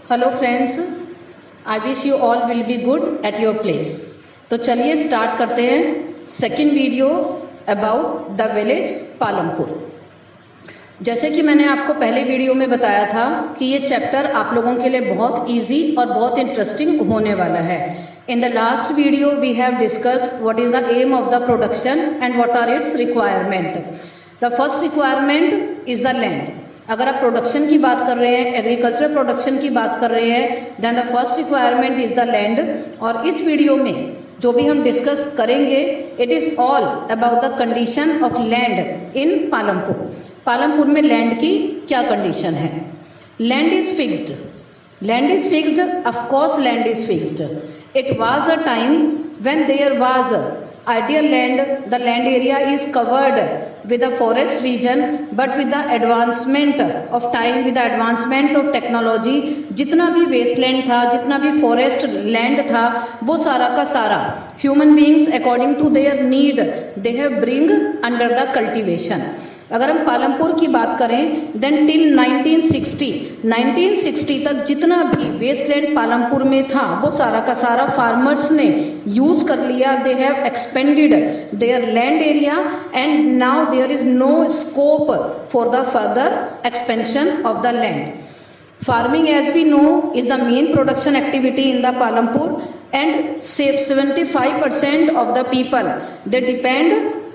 Hello friends, I wish you all will be good at your place. तो चलिए start करते हैं second video about the village Palampur. जैसे कि मैंने आपको पहले वीडियो में बताया था कि ये चैप्टर आप लोगों के लिए बहुत इजी और बहुत इंटरेस्टिंग होने वाला है। In the last video we have discussed what is the aim of the production and what are its requirement. The first requirement is the land. अगर आप प्रोडक्शन की बात कर रहे हैं, एग्रीकल्चर प्रोडक्शन की बात कर रहे हैं, then the first requirement is the land. और इस वीडियो में जो भी हम डिस्कस करेंगे it is all about the condition of land in Palampur. Palampur में लैंड की क्या कंडीशन है। Land is fixed. Land is fixed, of course land is fixed. It was a time when there was ideal land, the land area is covered with a forest region, but with the advancement of time, with the advancement of technology, जितना भी wasteland था, जितना भी forest land था, वो सारा का सारा human beings according to their need they have bring under the cultivation। अगर हम पालमपुर की बात करें देन टिल 1960 तक जितना भी वेस्टलैंड पालमपुर में था वो सारा का सारा फार्मर्स ने यूज कर लिया। They have expanded their land area and now there is no scope for the further expansion of the land. Farming as we know is the main production activity in the Palampur and 75% of the people they depend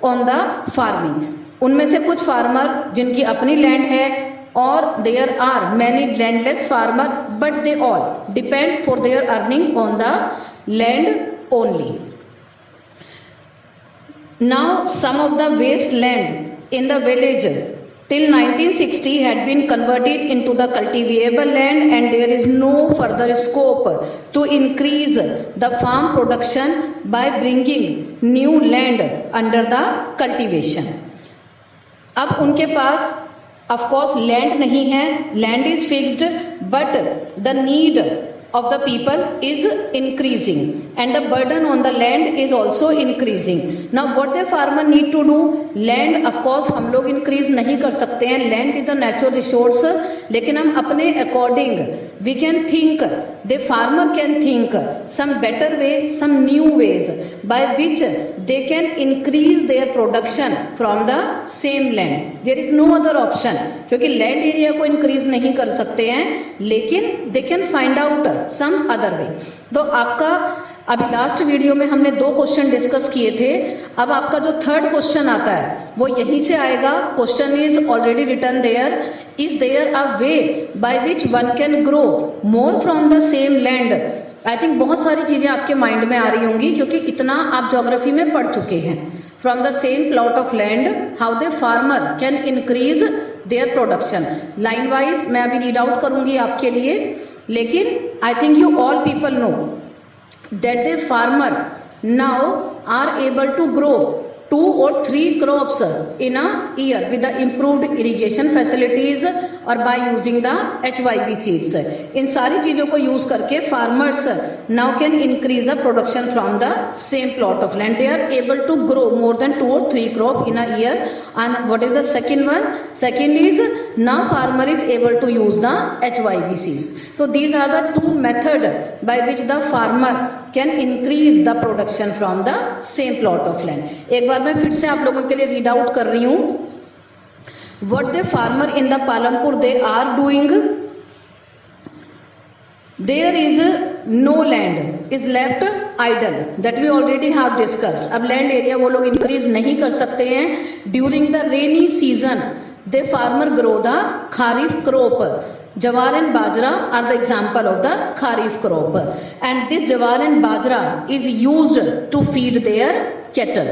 on the farming. उनमें से कुछ farmer जिनकी अपनी land है और there are many landless farmer, but they all depend for their earning on the land only. Now some of the waste land in the village till 1960 had been converted into the cultivable land and there is no further scope to increase the farm production by bringing new land under the cultivation। अब उनके पास of course land नहीं है, land is fixed, but the need of the people is increasing and the burden on the land is also increasing। now what the farmer need to do, land of course हम लोग increase नहीं कर सकते हैं, land is a natural resource, लेकिन हम अपने according we can think, the farmer can think some better way, some new ways by which they can increase their production from the same land। there is no other option, क्योंकि land area को increase नहीं कर सकते हैं, लेकिन they can find out some other way। तो आपका अभी लास्ट वीडियो में हमने 2 क्वेश्चन डिस्कस किए थे। अब आपका जो थर्ड क्वेश्चन आता है वो यहीं से आएगा। Question is already written there, is there a way by which one can grow more from the same land. I think बहुत सारी चीजें आपके माइंड में आ रही होंगी क्योंकि इतना आप ज्योग्राफी में पढ़ चुके हैं। From the same plot of land how the farmer can increase their production. Line wise मैं अभी रीड आउट करूंगी आपके लिए, लेकिन I think you all people know that the farmer now are able to grow 2 or 3 crops in a year with the improved irrigation facilities और by using the HYB seeds। इन सारी चीजों को use करके farmers now can increase the production from the same plot of land। they are able to grow more than 2 or 3 crop in a year। and what is the second one? second is now farmer is able to use the HYB seeds। so these are the 2 method by which the farmer can increase the production from the same plot of land। एक बार मैं फिर से आप लोगों के लिए read out कर रही हूं। what the farmer in the Palampur they are doing, there is no land is left idle, that we already have discussed। अब लैंड एरिया वो लोग इंक्रीज नहीं कर सकते हैं। During the rainy season the farmer grow the kharif crop। jawar and bajra are the example of the kharif crop and this jawar and bajra is used to feed their cattle।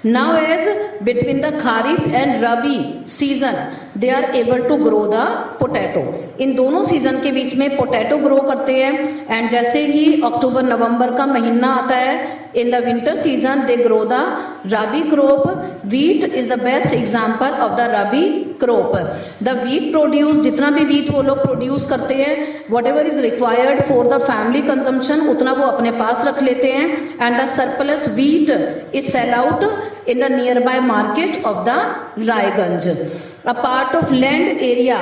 now as between the kharif and rabi season they are able to grow the potato। इन दोनों season के बीच में potato grow करते हैं and जैसे ही अक्टूबर नवंबर का महीना आता है in the winter season they grow the rabi crop। wheat is the best example of the rabi crop। the wheat produce, जितना भी wheat वो लोग प्रोड्यूस करते हैं whatever is required for the family consumption उतना वो अपने पास रख लेते हैं and the surplus wheat is sell out in the nearby market of the Raiganj। A part of land area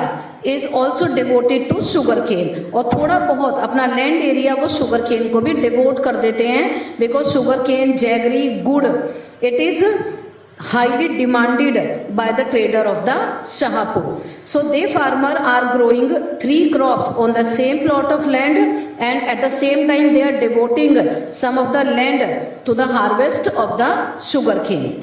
is also devoted to sugarcane. और थोड़ा बहुत अपना लैंड एरिया वो sugarcane को भी devote कर देते हैं, because sugarcane, jaggery, गुड़, it is highly demanded by the trader of the Shahpur. So they farmer are growing 3 crops on the same plot of land, and at the same time they are devoting some of the land to the harvest of the sugarcane.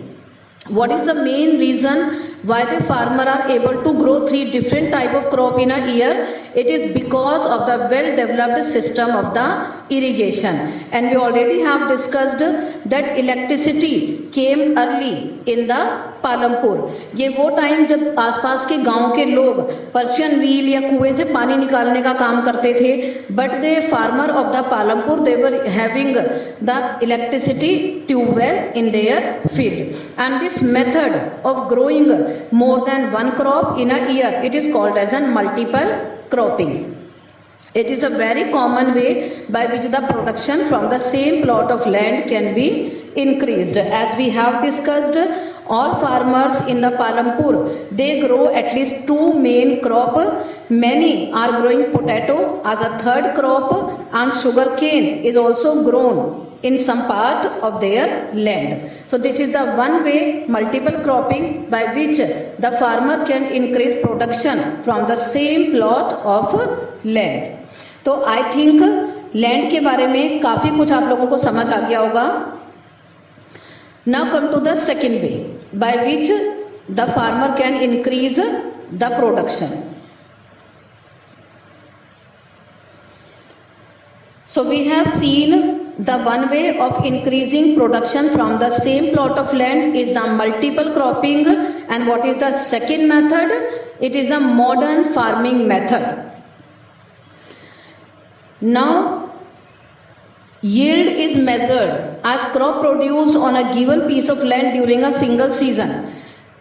What is the main reason why the farmer are able to grow 3 different type of crop in a year? It is because of the well developed system of the irrigation. And we already have discussed that electricity came early in the Palampur. ये वो time जब आसपास के गांव के लोग Persian wheel या कुएं से पानी निकालने का काम करते थे, but the farmer of the Palampur they were having the electricity tubewell in their field. And this method of growing more than one crop in a year, it is called as a multiple cropping. It is a very common way by which the production from the same plot of land can be increased. As we have discussed, all farmers in the Palampur, they grow at least 2 main crop. Many are growing potato as a third crop, and sugarcane is also grown in some part of their land. So this is the one way, multiple cropping, by which the farmer can increase production from the same plot of land. तो I think land के बारे में काफी कुछ आप लोगों को समझ आ गया होगा. Now come to the second way by which the farmer can increase the production. So we have seen the one way of increasing production from the same plot of land is the multiple cropping. And what is the second method? It is the modern farming method. Now yield is measured as crop produced on a given piece of land during a single season.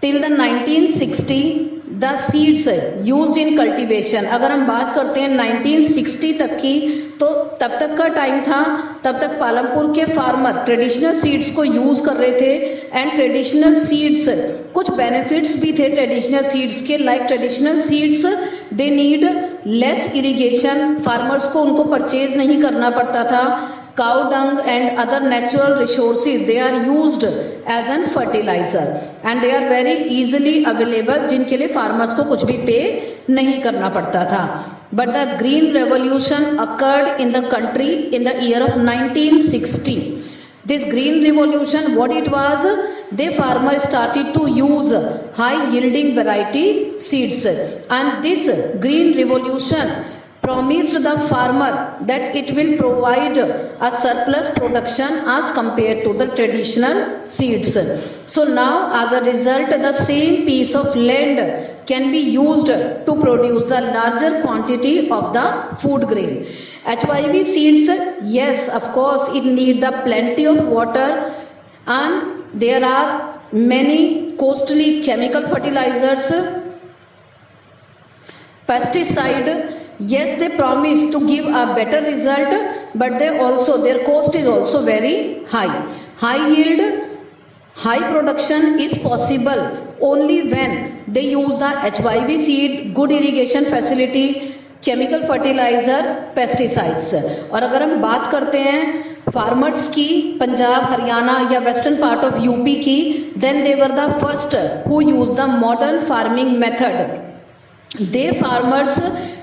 Till the 1960 the seeds used in cultivation, अगर हम बात करते हैं 1960 तक की, तो तब तक का टाइम था, तब तक पालमपुर के फार्मर ट्रेडिशनल सीड्स को यूज कर रहे थे. एंड ट्रेडिशनल सीड्स कुछ बेनिफिट्स भी थे ट्रेडिशनल सीड्स के, like traditional seeds they need less irrigation, farmers को उनको परचेज नहीं करना पड़ता था. cow dung and other natural resources, they are used as an fertilizer and they are very easily available, जिनके लिए farmers को कुछ भी पे नहीं करना पड़ता था. But the green revolution occurred in the country in the year of 1960. This green revolution, what it was, the farmers started to use high yielding variety seeds, and this green revolution promised the farmer that it will provide a surplus production as compared to the traditional seeds. So now as a result, the same piece of land can be used to produce a larger quantity of the food grain. HYV seeds, yes, of course, it need the plenty of water, and there are many costly chemical fertilizers, pesticide. Yes, they promise to give a better result, but they also, their cost is also very high. High yield, high production is possible only when they use the HYV seed, good irrigation facility, chemical fertilizer, pesticides. और अगर हम बात करते हैं farmers की पंजाब, हरियाणा या western part of UP की, then they were the first who used the modern farming method. They farmers,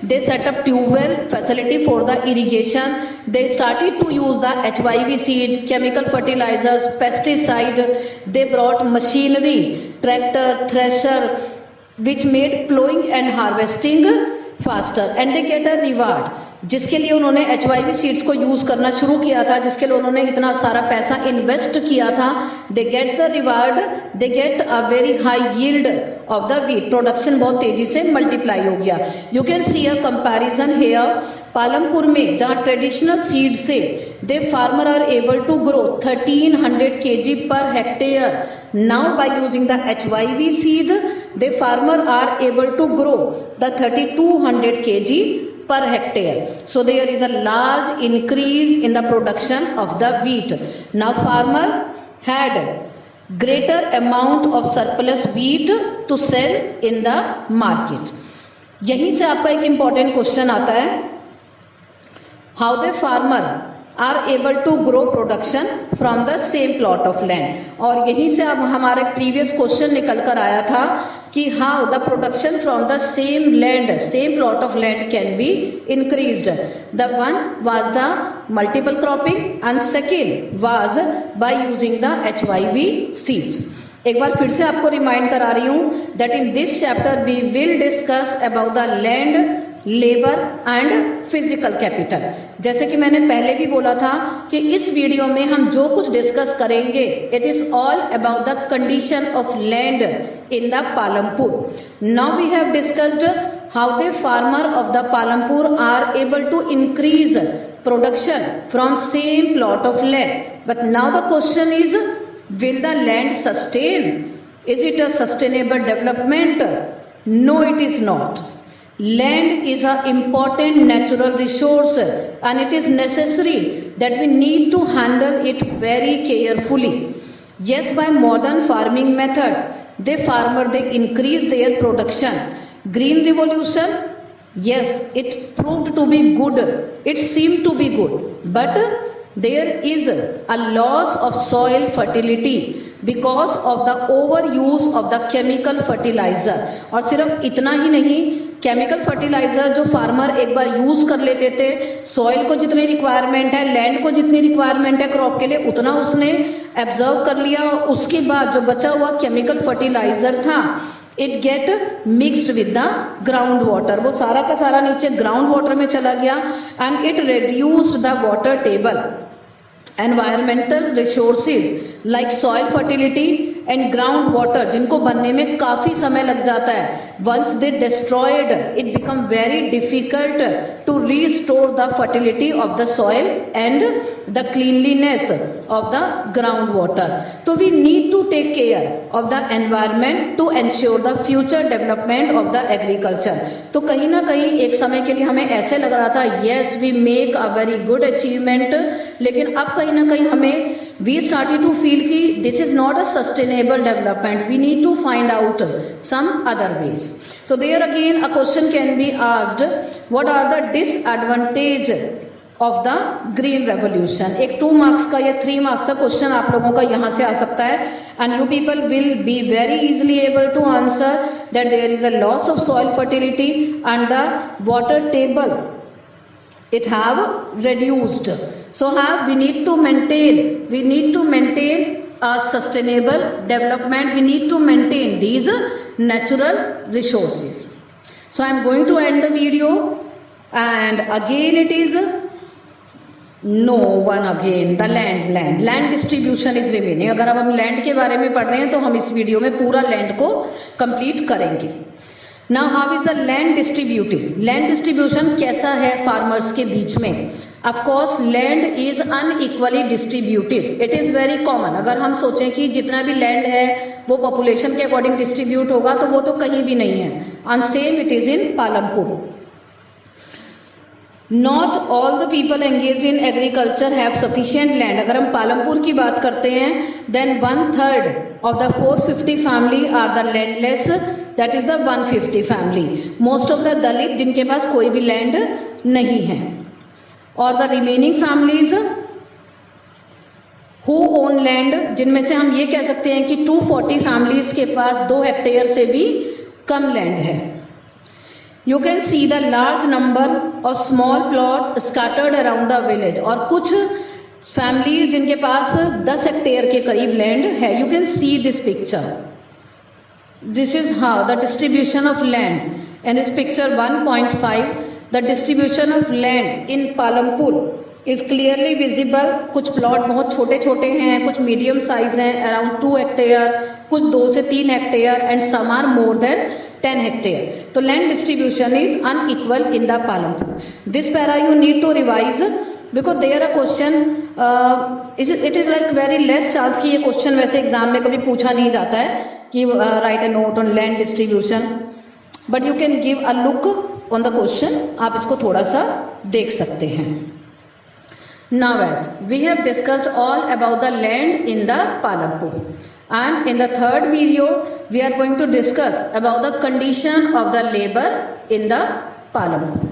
they set up tube well facility for the irrigation. They started to use the HYV seed, chemical fertilizers, pesticide. They brought machinery, tractor, thresher, which made plowing and harvesting faster, and they get a reward. जिसके लिए उन्होंने HYV seeds को use करना शुरू किया था, जिसके लिए उन्होंने इतना सारा पैसा इन्वेस्ट किया था, they get the reward, they get a very high yield of the wheat. Production बहुत तेजी से मल्टीप्लाई हो गया. You can see a comparison here. Palampur में जहां ट्रेडिशनल सीड से the farmers are able to grow 1300 kg per hectare. Now by using the HYV seed, the farmer are able to grow the 3200 kg per hectare. So there is a large increase in the production of the wheat. Now farmer had greater amount of surplus wheat to sell in the market. यहीं से आपका एक important question आता है, how the farmer are able to grow production from the same plot of land. और यहीं से अब हमारा previous question निकल कर आया था कि how the production from the same land, same plot of land can be increased. The one was the multiple cropping and second was by using the HYV seeds. एक बार फिर से आपको रिमाइंड करा रही हूँ that in this chapter we will discuss about the land, labour and physical capital. जैसे कि मैंने पहले भी बोला था कि इस वीडियो में हम जो कुछ डिस्कस करेंगे it is all about the condition of land in the Palampur. Now we have discussed how the farmer of the Palampur are able to increase production from same plot of land. But now the question is, will the land sustain? Is it a sustainable development? No, it is not. Land is an important natural resource and it is necessary that we need to handle it very carefully. Yes, by modern farming method, the farmer they increase their production. Green revolution, yes, it proved to be good. It seemed to be good, but there is a loss of soil fertility because of the overuse of the chemical fertilizer. और सिर्फ इतना ही नहीं, chemical fertiliser जो farmer एक बार use कर लेते थे, soil को जितनी रिक्वायरमेंट है, लैंड को जितनी रिक्वायरमेंट है क्रॉप के लिए, उतना उसने एब्जॉर्व कर लिया और उसके बाद जो बचा हुआ केमिकल फर्टिलाइजर था it get mixed with the ground water. वो सारा का सारा नीचे ग्राउंड वाटर में चला गया and it reduced the water table. Environmental resources like soil fertility and ground water जिनको बनने में काफी समय लग जाता है, once they destroyed it become very difficult to restore the fertility of the soil and the cleanliness of the ground water. तो we need to take care of the environment to ensure the future development of the agriculture. तो कहीं ना कहीं एक समय के लिए हमें ऐसे लग रहा था yes we make a very good achievement, लेकिन अब कहीं ना कहीं हमें we started to feel कि this is not a sustainable development, we need to find out some other ways. So there again a question can be asked, what are the disadvantage of the green revolution? एक 2 marks का या 3 marks का question आप लोगों का यहाँ से आ सकता है and you people will be very easily able to answer that there is a loss of soil fertility and the water table it have reduced. So we need to maintain a sustainable development. We need to maintain these natural resources. So I am going to end the video and again it is no one again the land distribution is remaining. अगर अब हम land के बारे में पढ़ रहे हैं तो हम इस वीडियो में पूरा लैंड को कंप्लीट करेंगे. Now how is the land distributed? Land distribution कैसा है फार्मर्स के बीच में? Of course land is unequally distributed. It is very common. अगर हम सोचें कि जितना भी लैंड है वो पॉपुलेशन के अकॉर्डिंग डिस्ट्रीब्यूट होगा तो वो तो कहीं भी नहीं है. And same it is in Palampur. Not all the people engaged in agriculture have sufficient land. अगर हम पालमपुर की बात करते हैं then 1/3 of the 450 family are the landless. That is the 150 family. Most of the Dalit जिनके पास कोई भी land नहीं है. और the remaining families who own land, जिनमें से हम ये कह सकते हैं कि 240 फैमिलीज के पास 2 हेक्टेयर से भी कम लैंड है. You can see the large number of small plot scattered around the village. और कुछ फैमिलीज जिनके पास 10 हेक्टेयर के करीब लैंड है. You can see this picture. This is how the distribution of land. In this picture 1.5, the distribution of land in Palampur is clearly visible. कुछ plot बहुत छोटे छोटे हैं, कुछ मीडियम साइज हैं अराउंड 2 हेक्टेयर, कुछ 2 से 3 hectare and some are more than 10 hectare. तो land distribution is unequal in the Palampur. This para you need to revise because there a question it is like very less chance कि ये question वैसे exam में कभी पूछा नहीं जाता है कि right a note on land distribution, but you can give a look on the question. आप इसको थोड़ा सा देख सकते हैं. Now as we have discussed all about the land in the Palampur And in the third video, we are going to discuss about the condition of the labor in the Palanpur.